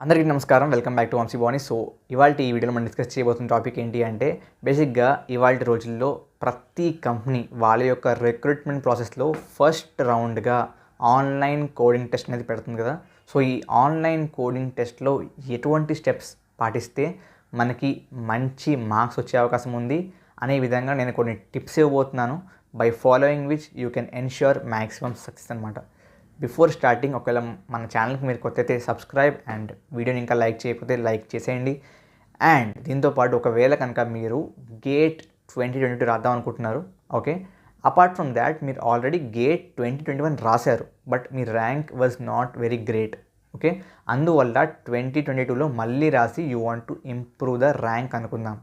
అందరికీ నమస్కారం. Welcome back to Vamshi Bhavani. So ఇవాల్టి ఈ వీడియోలో మనం డిస్కస్ చేయబోతున్న టాపిక్ ఏంటి అంటే బేసిక్గా ఇవాల్టి రోజుల్లో ప్రతి కంపెనీ వాళ్ళ యొక్క రిక్రూట్మెంట్ ప్రాసెస్లో ఫస్ట్ రౌండ్గా ఆన్లైన్ కోడింగ్ టెస్ట్ అనేది పెడుతుంది కదా. సో ఈ ఆన్లైన్ కోడింగ్ టెస్ట్లో ఎటువంటి స్టెప్స్ పాటిస్తే మనకి మంచి మార్క్స్ వచ్చే అవకాశం ఉంది అనే విధంగా నేను కొన్ని టిప్స్ ఇవ్వబోతున్నాను. By following which you can ensure maximum success అనమాట. బిఫోర్ స్టార్టింగ్ ఒకవేళ మన ఛానల్కి మీరు కొత్త అయితే సబ్స్క్రైబ్ అండ్ వీడియోని ఇంకా లైక్ చేయకపోతే లైక్ చేసేయండి. అండ్ దీంతోపాటు ఒకవేళ కనుక మీరు గేట్ 2022 రాద్దాం అనుకుంటున్నారు, ఓకే, అపార్ట్ ఫ్రమ్ దాట్ మీరు ఆల్రెడీ గేట్ 2021 రాశారు but me rank was not very great, okay, అందువల్ల 2022లో మళ్ళీ రాసి you want to improve the rank అనుకుందాం.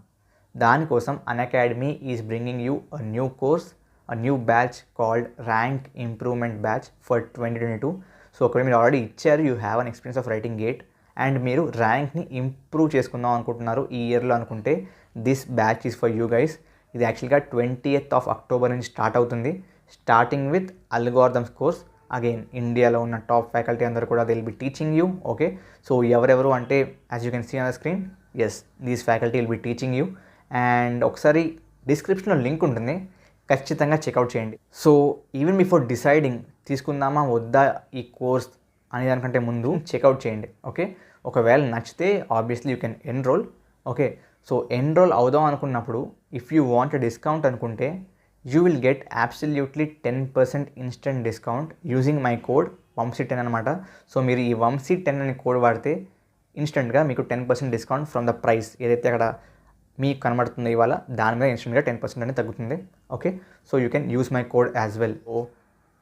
దానికోసం Unacademy is bringing you a new course, a new batch called Rank Improvement Batch for 2022. So ఒకవేళ మీరు already ఇచ్చారు, you have an experience of writing gate and మీరు ర్యాంక్ని improve చేసుకుందాం అనుకుంటున్నారు ఈ ఇయర్లో అనుకుంటే this batch is for you guys. ఇది యాక్చువల్గా 20th of October నుంచి స్టార్ట్ అవుతుంది, starting with algorithms course. Again ఇండియాలో ఉన్న టాప్ ఫ్యాకల్టీ అందరూ కూడా they will be teaching you, okay. So ఎవరెవరు అంటే as you can see on the screen, yes, these faculty will be teaching you. And ఒకసారి డిస్క్రిప్షన్లో లింక్ ఉంటుంది, ఖచ్చితంగా చెక్అవుట్ చేయండి. సో ఈవెన్ బిఫోర్ డిసైడింగ్ తీసుకుందామా వద్దా ఈ కోర్స్ అనే దానికంటే ముందు చెక్అవుట్ చేయండి, ఓకే. ఒకవేళ నచ్చితే obviously you can enroll, okay. So enroll అవుదాం అనుకున్నప్పుడు ఇఫ్ యూ వాంట్ డిస్కౌంట్ అనుకుంటే you will get absolutely 10% instant discount using my code వంశీ10 అనమాట. సో మీరు ఈ వంశీ10 అనే కోడ్ వాడితే ఇన్స్టెంట్గా మీకు 10% డిస్కౌంట్ ఫ్రమ్ ద ప్రైస్ ఏదైతే అక్కడ మీకు కనబడుతుంది ఇవాళ దాని మీద ఇన్స్టెంట్గా 10% అనేది తగ్గుతుంది, okay. So you can use my code as well. ఓ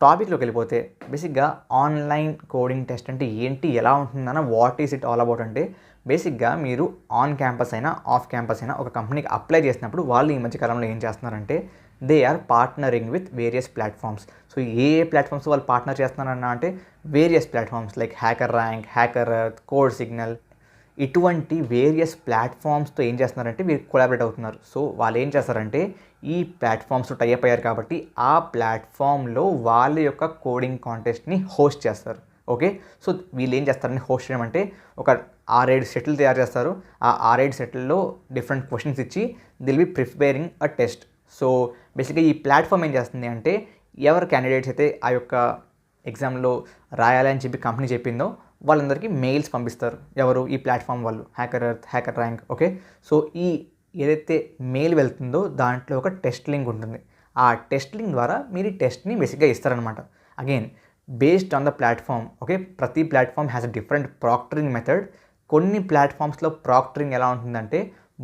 టాపిక్లోకి వెళ్ళిపోతే బేసిక్గా ఆన్లైన్ కోడింగ్ టెస్ట్ అంటే ఏంటి, ఎలా ఉంటుందన్న, what is it all about అంటే బేసిక్గా మీరు ఆన్ క్యాంపస్ అయినా ఆఫ్ క్యాంపస్ అయినా ఒక కంపెనీకి అప్లై చేసినప్పుడు వాళ్ళు ఈ మధ్యకాలంలో ఏం చేస్తున్నారంటే they are partnering with various platforms. So ఏ ప్లాట్ఫామ్స్ వాళ్ళు పార్ట్నర్ చేస్తున్నారన్న అంటే various platforms like HackerRank, HackerEarth, CodeSignal, ఇటువంటి వేరియస్ ప్లాట్ఫామ్స్తో ఏం చేస్తున్నారంటే వీరు కొలాబరేట్ అవుతున్నారు. సో వాళ్ళు ఏం చేస్తారంటే ఈ ప్లాట్ఫామ్స్తో టైఅప్ అయ్యారు కాబట్టి ఆ ప్లాట్ఫామ్లో వాళ్ళ యొక్క కోడింగ్ కాంటెస్ట్ని హోస్ట్ చేస్తారు, ఓకే. సో వీళ్ళు ఏం చేస్తారని హోస్ట్ చేయడం అంటే ఒక 6-7 సెట్లు తయారు చేస్తారు. ఆ 6-7 సెట్లలో డిఫరెంట్ క్వశ్చన్స్ ఇచ్చి they'll be preparing a test. So బేసిక్గా ఈ ప్లాట్ఫామ్ ఏం చేస్తుంది అంటే ఎవరు క్యాండిడేట్స్ అయితే ఆ యొక్క ఎగ్జామ్లో రాయాలని చెప్పి కంపెనీ చెప్పిందో వాళ్ళందరికీ మెయిల్స్ పంపిస్తారు. ఎవరు? ఈ ప్లాట్ఫామ్ వాళ్ళు, hacker earth, hacker rank, okay. So ఈ ఏదైతే మెయిల్ వెళ్తుందో దాంట్లో ఒక టెస్ట్ లింక్ ఉంటుంది. ఆ టెస్ట్ లింక్ ద్వారా మీరు ఈ టెస్ట్ని బేసిక్గా ఇస్తారనమాట. Again based on the platform, okay. ప్రతి platform has a different proctoring method. కొన్ని ప్లాట్ఫామ్స్లో ప్రాక్టరింగ్ ఎలా ఉంటుందంటే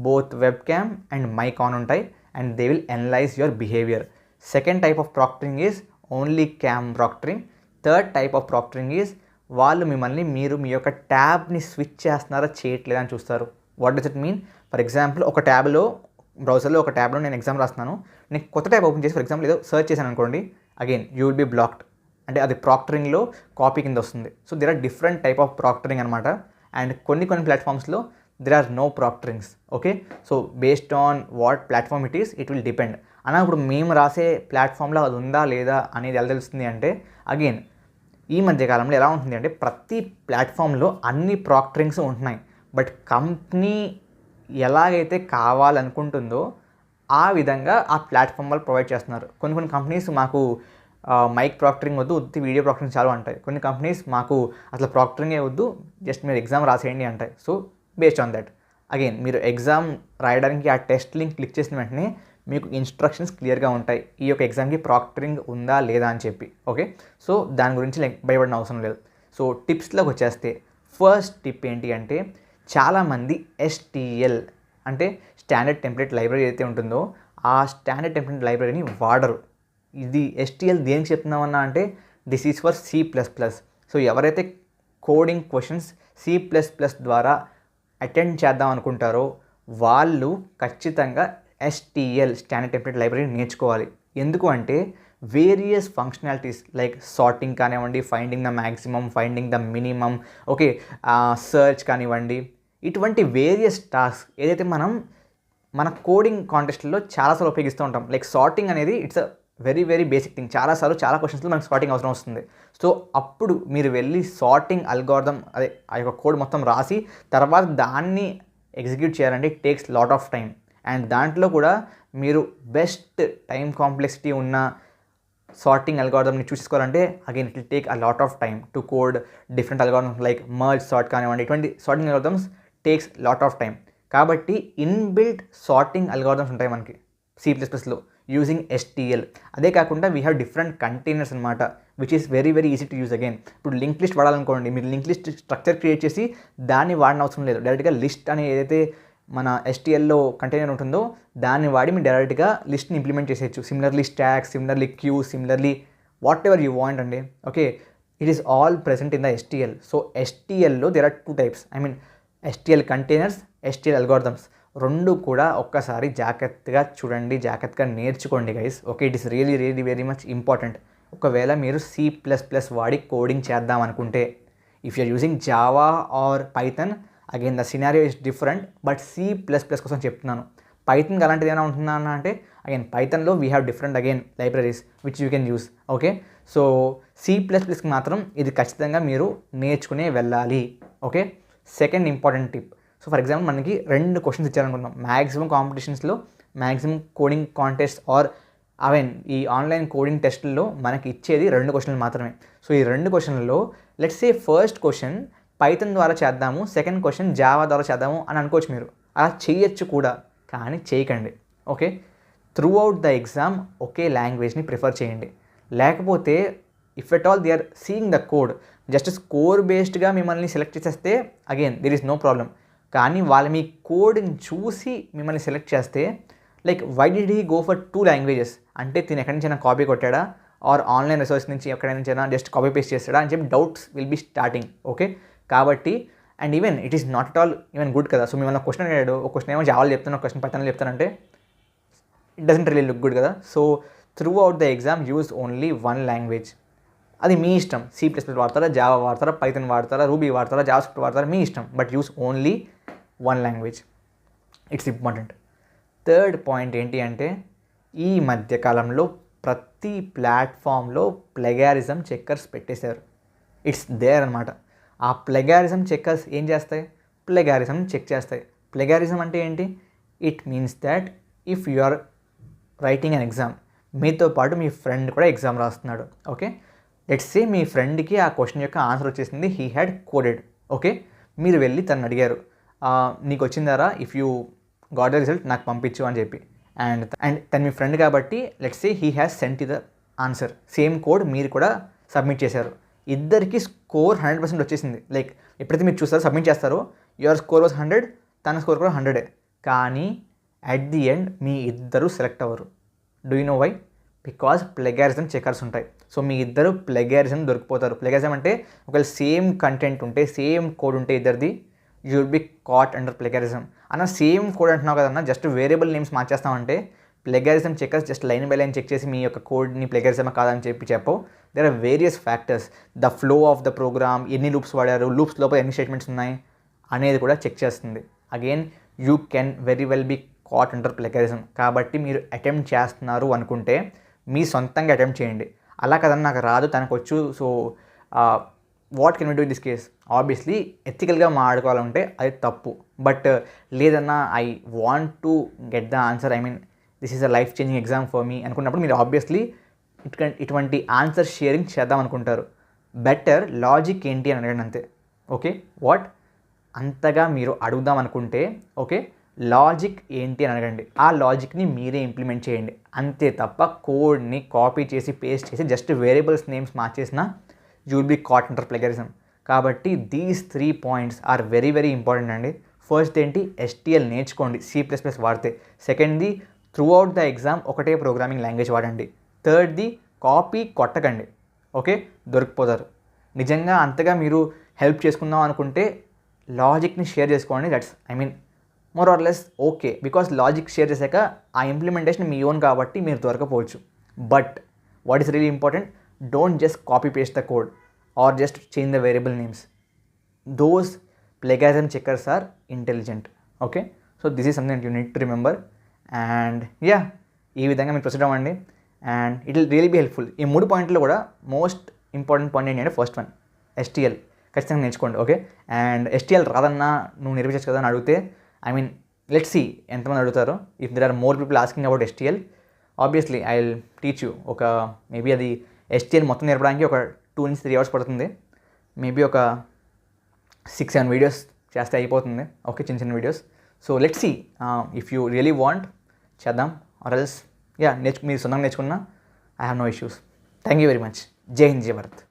both webcam and mic on ఉంటాయి and they will analyse your behaviour. Second type of proctoring is only cam proctoring. Third type of proctoring is వాళ్ళు మిమ్మల్ని మీరు మీ యొక్క ట్యాబ్ని switch చేస్తున్నారా చేయట్లేదా అని చూస్తారు. What does it mean? For example ఒక ట్యాబ్లో, బ్రౌజర్లో ఒక ట్యాబ్లో నేను ఎగ్జామ్ రాస్తున్నాను, నేను కొత్త ట్యాబ్ ఓపెన్ చేసి ఫర్ ఎగ్జాంపుల్ ఏదో సర్చ్ చేశాను అనుకోండి, again you will be blocked. అంటే అది ప్రాక్టరింగ్లో కాపీ కింద వస్తుంది. So there are different type of proctoring అనమాట. అండ్ కొన్ని ప్లాట్ఫామ్స్లో there are no proctorings, okay. So based on what platform it is it will depend. అలా ఇప్పుడు మేము రాసే ప్లాట్ఫామ్లో అది ఉందా లేదా అనేది ఎలా తెలుస్తుంది అంటే అగైన్ ఈ మధ్యకాలంలో ఎలా ఉంటుంది అంటే ప్రతి ప్లాట్ఫామ్లో అన్ని ప్రాక్టరింగ్స్ ఉంటున్నాయి బట్ కంపెనీ ఎలాగైతే కావాలనుకుంటుందో ఆ విధంగా ఆ ప్లాట్ఫామ్ వాళ్ళు ప్రొవైడ్ చేస్తున్నారు. కొన్ని కంపెనీస్ మాకు మైక్ ప్రాక్టరింగ్ వద్దు, ఉత్తి వీడియో ప్రాక్టరింగ్ చాలు అంటాయి. కొన్ని కంపెనీస్ మాకు అసలు ప్రాక్టరింగే వద్దు, జస్ట్ మీరు ఎగ్జామ్ రాసేయండి అంటాయి. So based on that again మీరు ఎగ్జామ్ రాయడానికి ఆ టెస్ట్ లింక్ క్లిక్ చేసిన వెంటనే మీకు ఇన్స్ట్రక్షన్స్ క్లియర్గా ఉంటాయి ఈ యొక్క ఎగ్జామ్కి ప్రాక్టరింగ్ ఉందా లేదా అని చెప్పి, ఓకే. సో దాని గురించి భయపడిన అవసరం లేదు. సో టిప్స్లోకి వచ్చేస్తే ఫస్ట్ టిప్ ఏంటి అంటే చాలామంది STL అంటే స్టాండర్డ్ టెంప్లెట్ లైబ్రరీ ఏదైతే ఉంటుందో ఆ స్టాండర్డ్ టెంప్లెట్ లైబ్రరీని వాడరు. ఇది STL దేనికి చెప్తున్నామన్నా అంటే this is for C++. So ఎవరైతే కోడింగ్ క్వశ్చన్స్ C++ ద్వారా అటెండ్ చేద్దాం అనుకుంటారో వాళ్ళు ఖచ్చితంగా STL స్టాండర్డ్ టెంప్లెట్ లైబ్రరీ నేర్చుకోవాలి. ఎందుకు అంటే వేరియస్ ఫంక్షనాలిటీస్ లైక్ సార్టింగ్ కానివ్వండి, finding the maximum, finding the minimum, okay, search కానివ్వండి, ఇటువంటి వేరియస్ టాస్క్ ఏదైతే మనం మన కోడింగ్ కాంటెస్ట్లో చాలాసార్లు ఉపయోగిస్తూ ఉంటాం. లైక్ సార్టింగ్ అనేది it's a very very basic thing. చాలాసార్లు చాలా క్వశ్చన్స్లో మనకు సార్టింగ్ అవసరం వస్తుంది. సో అప్పుడు మీరు వెళ్ళి సార్టింగ్ అల్గారిథం అదే ఆ యొక్క కోడ్ మొత్తం రాసి తర్వాత దాన్ని ఎగ్జిక్యూట్ చేయాలంటే it takes lot of time. And దాంట్లో కూడా మీరు బెస్ట్ టైం కాంప్లెక్సిటీ ఉన్న సార్టింగ్ అల్గారిథంని చూసుకోవాలంటే again it will take a lot of time to code different algorithms like merge sort కానివ్వండి. ఇటువంటి sorting algorithms takes lot of time. కాబట్టి inbuilt sorting algorithms ఉంటాయి మనకి C++లో యూజింగ్ STL. అదే కాకుండా వీ హ్యావ్ డిఫరెంట్ కంటైనర్స్ అనమాట which is very very easy to use. Again ఇప్పుడు link list వాడాలనుకోండి, మీరు లింక్ లిస్ట్ స్ట్రక్చర్ క్రియేట్ చేసి దాన్ని వాడిన అవసరం లేదు. డైరెక్ట్గా లిస్ట్ అనే ఏదైతే మన STLలో కంటైనర్ ఉంటుందో దాన్ని వాడి మీరు డైరెక్ట్గా లిస్ట్ని ఇంప్లిమెంట్ చేసేయచ్చు. Similarly stack, similarly queue, similarly whatever you want అండి. Okay, it is all present in the STL. So STLలో there are 2 types. I mean STL containers, STL algorithms. రెండు కూడా ఒక్కసారి జాగ్రత్తగా చూడండి, జాగ్రత్తగా నేర్చుకోండి guys. Okay, it is really really very much important. ఒకవేళ మీరు C++ వాడి కోడింగ్ చేద్దాం అనుకుంటే, if you're using Java or Python, again the scenario is different. But C++ కోసం చెప్తున్నాను. పైథన్కి అలాంటిది ఏమైనా ఉంటుందా అంటే అగైన్ పైథన్లో we have different again libraries which you can use. Okay, so C++కి మాత్రం ఇది ఖచ్చితంగా మీరు నేర్చుకునే వెళ్ళాలి. Okay, second important tip. So for example మనకి 2 క్వశ్చన్స్ ఇచ్చారనుకుందాం. మ్యాక్సిమం కాంపిటీషన్స్లో, maximum coding contest or even ఈ ఆన్లైన్ కోడింగ్ టెస్ట్లో మనకి ఇచ్చేది 2 క్వశ్చన్లు మాత్రమే. సో ఈ 2 క్వశ్చన్లలో let's say first question Python ద్వారా చేద్దాము, సెకండ్ క్వశ్చన్ జావా ద్వారా చేద్దాము అని అనుకోవచ్చు. మీరు అలా చేయొచ్చు కూడా, కానీ చేయకండి. Okay, throughout the exam ఒకే లాంగ్వేజ్ని ప్రిఫర్ చేయండి. లేకపోతే if at all they are seeing the code, just score బేస్డ్గా మిమ్మల్ని సెలెక్ట్ చేసేస్తే again there is no problem. కానీ వాళ్ళు మీ కోడ్ని చూసి మిమ్మల్ని సెలెక్ట్ చేస్తే like why did he go for 2 languages అంటే తిని ఎక్కడి నుంచైనా కాపీ కొట్టాడా ఆర్ ఆన్లైన్ రిసోర్స్ నుంచి ఎక్కడి నుంచైనా జస్ట్ కాపీ పేస్ట్ చేస్తాడా అని చెప్పి doubts will be starting. Okay, కాబట్టి and even it is not at all even good కదా. సో మిమ్మల్ని క్వశ్చన్ అడిగాడు, ఒక క్వశ్చన్ ఏమో జావాలో చెప్తాను, ఒక క్వశ్చన్ పైథాన్లో చెప్తానంటే it doesn't really look good కదా. So throughout the exam use only 1 language. అది మీ ఇష్టం. C++ వాడతారా, జావా వాడతారా, పైథాన్ వాడతారా, రూబీ వాడతారా, జావాస్క్రిప్ట్ వాడతారా, మీ ఇష్టం. But use only 1 language. It's important. Third point ఏంటి అంటే ఈ మధ్యకాలంలో ప్రతి ప్లాట్ఫామ్లో ప్లెగారిజం చెక్కర్స్ పెట్టేశారు. ఇట్స్ దేర్ అనమాట. ఆ ప్లెగారిజం చెక్కర్స్ ఏం చేస్తాయి? ప్లెగారిజం చెక్ చేస్తాయి. ప్లెగారిజం అంటే ఏంటి? It means that if you are writing an exam, మీతో పాటు మీ ఫ్రెండ్ కూడా ఎగ్జామ్ రాస్తున్నాడు. ఓకే, లెట్స్ సే మీ ఫ్రెండ్కి ఆ క్వశ్చన్ యొక్క ఆన్సర్ వచ్చేసింది, హీ హ్యాడ్ కోడెడ్. ఓకే, మీరు వెళ్ళి తను అడిగారు, నీకు వచ్చిందారా, if you got the result నాకు పంపించు అని చెప్పి. అండ్ తను మీ ఫ్రెండ్ కాబట్టి let's say he has sent the answer. Same code మీరు కూడా సబ్మిట్ చేశారు. ఇద్దరికి స్కోర్ 100% వచ్చేసింది. లైక్ ఎప్పుడైతే మీరు చూస్తారో సబ్మిట్ చేస్తారో యువర్ స్కోర్ వాజ్ 100, తన స్కోర్ కూడా 100. కానీ అట్ ది ఎండ్ మీ ఇద్దరు సెలెక్ట్ అవ్వరు. Do you know why? Because plagiarism checkers ఉంటాయి. సో మీ ఇద్దరు ప్లెగారిజం దొరికిపోతారు. ప్లెగారిజం అంటే ఒకవేళ సేమ్ కంటెంట్ ఉంటే, సేమ్ కోడ్ ఉంటే ఇద్దరిది, you will be caught under plagiarism. అన్న సేమ్ కోడ్ అంటున్నావు కదన్నా, జస్ట్ వేరియబుల్ నేమ్స్ మార్చేస్తామంటే plagiarism checkers just line by line check చేసి మీ యొక్క కోడ్ని ప్లెగారిజమా కాదని చెప్పవు. There are various factors. The flow of the program, ఎన్ని లూప్స్ వాడారు, లూప్స్ లోపల ఎన్ని స్టేట్మెంట్స్ ఉన్నాయి అనేది కూడా చెక్ చేస్తుంది. Again you can very well be caught under plagiarism. కాబట్టి మీరు అటెంప్ట్ చేస్తున్నారు అనుకుంటే మీ సొంతంగా అటెంప్ట్ చేయండి. అలా కదన్నా నాకు రాదు, తనకు వచ్చు, so what can we do in this case? Obviously ఎథికల్గా మాట్లాడుకోవాలంటే అది తప్పు. బట్ లేదన్నా I want to get the answer, I mean this is a life changing exam for me అనుకున్నప్పుడు మీరు ఆబ్వియస్లీ ఇటువంటి ఆన్సర్ షేరింగ్ చేద్దాం అనుకుంటారు. బెటర్ లాజిక్ ఏంటి అని అడగండి అంతే. ఓకే, వాట్ అంతగా మీరు అడుగుదాం అనుకుంటే ఓకే లాజిక్ ఏంటి అని అడగండి. ఆ లాజిక్ని మీరే ఇంప్లిమెంట్ చేయండి అంతే తప్ప కోడ్ని కాపీ చేసి పేస్ట్ చేసి జస్ట్ వేరియబుల్స్ నేమ్స్ మార్చేసినా you will be caught under plagiarism. కాబట్టి these 3 points are very very important అండి. ఫస్ట్ ఏంటి, STL నేర్చుకోండి C++ వాడితే. సెకండ్ది, త్రూ అవుట్ ద ఎగ్జామ్ ఒకటే ప్రోగ్రామింగ్ లాంగ్వేజ్ వాడండి. థర్డ్ది, కాపీ కొట్టకండి. ఓకే, దొరికిపోతారు. నిజంగా అంతగా మీరు హెల్ప్ చేసుకుందాం అనుకుంటే లాజిక్ని షేర్ చేసుకోండి. That's I mean more or less okay, because logic share చేశాక ఆ ఇంప్లిమెంటేషన్ మీ ఓన్ కాబట్టి మీరు దొరకపోవచ్చు. But what is really important, don't just copy paste the code or just change the variable names. Those plagiarism checkers are intelligent. Okay, so this is something you need to remember. And yeah, ఈ విధంగా మీరు proceed అవ్వండి. And it will really be helpful. ఈ 3 పాయింట్లో కూడా most important point ఏంటంటే first one STL ఖచ్చితంగా నేర్చుకోండి. ఓకే, అండ్ STL రాదన్నా నువ్వు నేర్పించచ్చు కదా అని అడిగితే ఐ మీన్ లెట్స్ సీ ఎంతమంది అడుగుతారో. If there are more people asking about STL, obviously I will teach you. ఒక మేబీ అది STL మొత్తం నేర్పడానికి ఒక 2 నుంచి 3 అవర్స్ పడుతుంది. మేబీ ఒక 6-7 వీడియోస్ చేస్తే అయిపోతుంది. ఓకే, చిన్న చిన్న videos. So let's see if you really want చేద్దాం, ఆర్ ఎల్స్ మీరు సొంతంగా నేర్చుకున్నా I have no issues. Thank you very much. జై హింద్, జై భారత్.